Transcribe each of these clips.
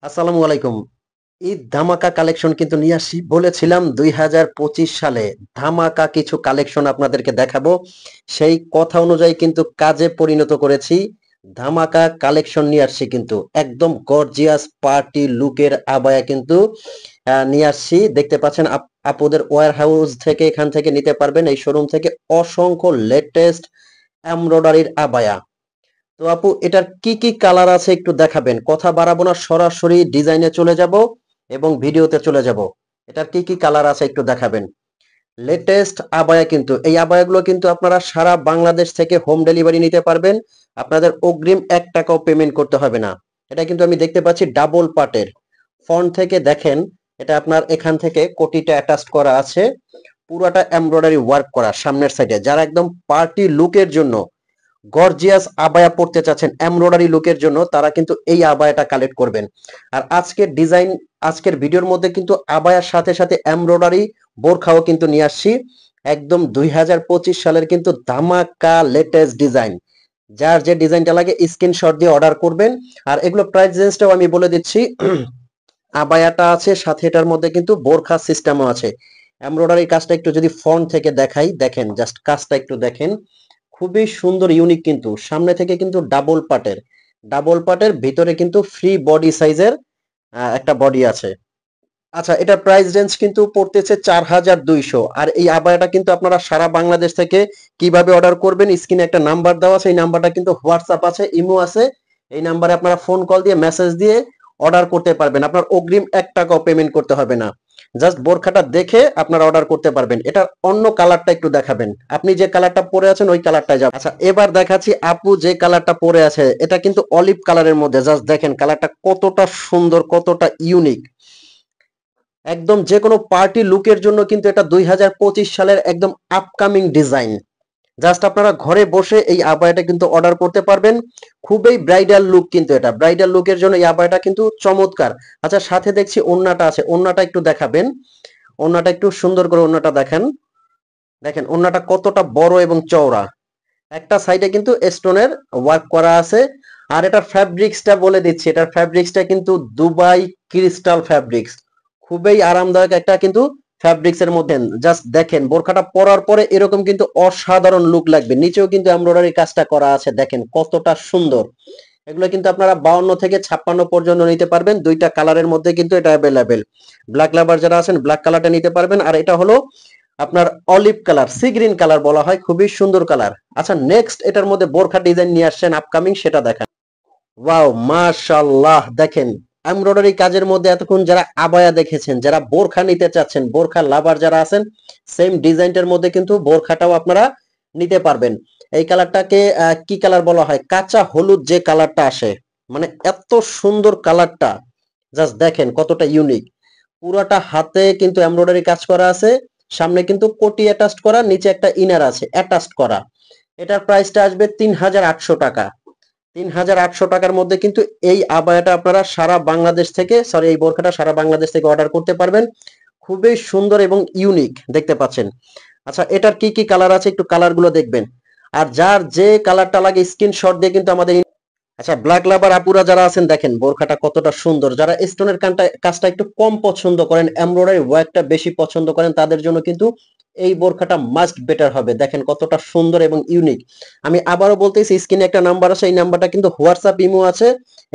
আসসালামু আলাইকুম। ঈদ ধামাকা কালেকশন কিন্তু নিয়ে আসি বলেছিলাম 2025 সালে ধামাকা কিছু কালেকশন আপনাদেরকে দেখাবো। সেই কথা অনুযায়ী কিন্তু কাজে পরিণত করেছি। ধামাকা কালেকশন নিয়ে আসছি কিন্তু একদম গর্জিয়াস পার্টি লুকের আবায়া কিন্তু নিয়ে আসছি। দেখতে পাচ্ছেন আপুদের ওয়্যার হাউস থেকে এখান থেকে নিতে পারবেন এই শোরুম থেকে অসংখ্য লেটেস্ট এমব্রয়ডারির আবায়া। তো আপু এটার কি কি কালার আছে একটু দেখাবেন। কথা বাড়াবো না, সরাসরি ডিজাইনে চলে যাব এবং ভিডিওতে চলে যাব। এটার কি কি কালার আছে একটু দেখাবেন। লেটেস্ট আবায়া কিন্তু এই আবায়াগুলো কিন্তু আপনারা সারা বাংলাদেশ থেকে হোম ডেলিভারি নিতে পারবেন। আপনাদের অগ্রিম 1 টাকাও পেমেন্ট করতে হবে না। এটা কিন্তু আমি দেখতে পাচ্ছি ডাবল পার্টের। ফ্রন্ট থেকে দেখেন, এটা আপনার এখান থেকে কোটিটা অ্যাটাচ করা আছে। পুরাটা এমব্রয়ডারি ওয়ার্ক করা সামনের সাইডে। যারা একদম পার্টি লুকের জন্য গর্জিয়াস আবায়া পড়তে চাচ্ছেন এমব্রয়ডারি লুকের জন্য, তারা কিন্তু এই আবায়াটা কালেক্ট করবেন। আর আজকের ডিজাইন, আজকের ভিডিওর মধ্যে কিন্তু আবায়ার সাথে সাথে এমব্রয়ডারি বোরখাও কিন্তু নিয়ে আসছি। একদম 2025 সালের কিন্তু ধামাকা লেটেস্ট ডিজাইন। যার যে ডিজাইনটা লাগে স্ক্রিনশট দিয়ে অর্ডার করবেন। আর এগুলো প্রাইস রেঞ্জটাও আমি বলে দিচ্ছি। আবায়াটা আছে, সাথে এটার মধ্যে কিন্তু বোরখা সিস্টেমও আছে। এমব্রয়ডারি কাজটা একটু যদি ফ্রন্ট থেকে দেখাই, দেখেন জাস্ট কাজটা একটু দেখেন। খুবই সুন্দর, ইউনিক কিন্তু। সামনে থেকে কিন্তু ডাবল পার্টের ভিতরে কিন্তু ফ্রি বডি সাইজের একটা বডি আছে। আচ্ছা, এটার প্রাইস রেঞ্জ কিন্তু পড়তেছে 4200। আর এই আবায়াটা কিন্তু আপনারা সারা বাংলাদেশ থেকে কিভাবে অর্ডার করবেন, স্ক্রিনে একটা নাম্বার দেওয়া আছে। এই নাম্বারটা কিন্তু হোয়াটসঅ্যাপ আছে, ইমো আছে। এই নাম্বারে আপনারা ফোন কল দিয়ে মেসেজ দিয়ে অর্ডার করতে পারবেন। আপনার অগ্রিম 1 টাকাও পেমেন্ট করতে হবে না। জাস্ট বোরখাটা দেখে আপনারা অর্ডার করতে পারবেন। এটার অন্য কালারটা একটু দেখাবেন। আপনি যে কালারটা পরে আছেন ওই কালারটাই যাবে। আচ্ছা, এবার দেখাচ্ছি আপু যে কালারটা পরে আছে। এটা কিন্তু অলিভ কালারের মধ্যে। জাস্ট দেখেন কালারটা কতটা সুন্দর, কতটা ইউনিক। একদম যে কোনো পার্টি লুকের জন্য কিন্তু এটা 2025 সালের একদম আপকামিং ডিজাইন। জাস্ট আপনারা ঘরে বসে এই আবায়াটা কিন্তু অর্ডার করতে পারবেন। খুবই ব্রাইডাল লুক কিন্তু, এটা ব্রাইডাল লুকের জন্য এই আবায়াটা কিন্তু চমৎকার। আচ্ছা, সাথে দেখছি ওড়নাটা আছে, ওড়নাটা একটু দেখাবেন। ওড়নাটা একটু সুন্দর করে ওড়নাটা দেখেন। দেখেন ওড়নাটা কতটা বড় এবং চওড়া। একটা সাইডে কিন্তু স্টোনের ওয়ার্ক করা আছে। আর এটার ফ্যাব্রিক্সটা বলে দিচ্ছি, এটার ফ্যাব্রিক্সটা কিন্তু দুবাই ক্রিস্টাল ফ্যাব্রিক্স। খুবই আরামদায়ক একটা কিন্তু ফ্যাব্রিক্স এর মধ্যে। জাস্ট দেখেন বোরখাটা পরার পরে এরকম কিন্তু অসাধারণ লুক লাগবে। নিচেও কিন্তু এমব্রয়ডারি কাজটা করা আছে, দেখেন কতটা সুন্দর। এগুলো কিন্তু আপনারা 52 থেকে 56 পর্যন্ত নিতে পারবেন। দুইটা কালারের মধ্যে কিন্তু এটা অ্যাভেলেবেল। ব্ল্যাক লাভার যারা আছেন ব্ল্যাক কালারটা নিতে পারবেন। আর এটা হলো আপনার olive colour, sea green colour বলা হয়, খুবই সুন্দর কালার। আচ্ছা, নেক্সট এটার মধ্যে বোরখা ডিজাইন নিয়ে আসছেন আপকামিং, সেটা দেখান। ওয়াও, মাশাআল্লাহ, দেখেন এমব্রয়ডারি কাজের মধ্যে এতক্ষণ যারা আবায়া দেখেছেন, যারা বোরখা নিতে চাচ্ছেন, বোরখা লাভার যারা আছেন, সেম ডিজাইনটার মধ্যে কিন্তু বোরখাটাও আপনারা নিতে পারবেন। এই কালারটাকে কি কালার বলা হয়, কাঁচা হলুদ যে কালারটা আসে, মানে এত সুন্দর কালারটা। জাস্ট দেখেন কতটা ইউনিক। পুরাটা হাতে কিন্তু এমব্রয়ডারি কাজ করা আছে। সামনে কিন্তু কোটি অ্যাটাচড করা, নিচে একটা ইনার আছে অ্যাটাচড করা। এটার প্রাইসটা আসবে 3800 টাকা। 3800 টাকার মধ্যে কিন্তু এই আবায়াটা আপনারা সারা বাংলাদেশ থেকে, সরি এই বোরখাটা সারা বাংলাদেশ থেকে অর্ডার করতে পারবেন। খুবই সুন্দর এবং ইউনিক দেখতে পাচ্ছেন। আচ্ছা, এটার কি কি কালার আছে একটু কালারগুলো দেখবেন। আর যার যে কালারটা লাগে স্ক্রিনশট দিয়ে কিন্তু আমাদের। আচ্ছা, ব্ল্যাক লাভার আপুরা যারা আছেন, দেখেন বোরখাটা কতটা সুন্দর। যারা স্টোনের কাজটা একটু কম পছন্দ করেন, এমব্রয়ডারি ওয়ার্কটা বেশি পছন্দ করেন, তাদের জন্য কিন্তু এই বোরখাটা মাস্ট বেটার হবে। দেখেন কতটা সুন্দর এবং ইউনিক। আমি আবারও বলতেছি, স্ক্রিনে একটা নাম্বার আছে, এই নাম্বারটা কিন্তু হোয়াটসঅ্যাপ ইমো আছে।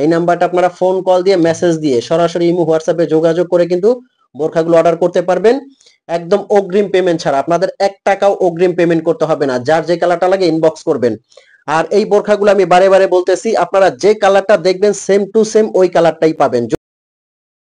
এই নাম্বারটা আপনারা ফোন কল দিয়ে মেসেজ দিয়ে সরাসরি ইমো হোয়াটসঅ্যাপে যোগাযোগ করে কিন্তু বোরখাগুলো অর্ডার করতে পারবেন। একদম অগ্রিম পেমেন্ট ছাড়া, আপনাদের 1 টাকাও অগ্রিম পেমেন্ট করতে হবে না। যার যে কালারটা লাগে ইনবক্স করবেন। আর এই বোরখাগুলো আমি বারে বারে বলতেছি, আপনারা যে কালারটা দেখবেন সেম টু সেম ওই কালারটাই পাবেন।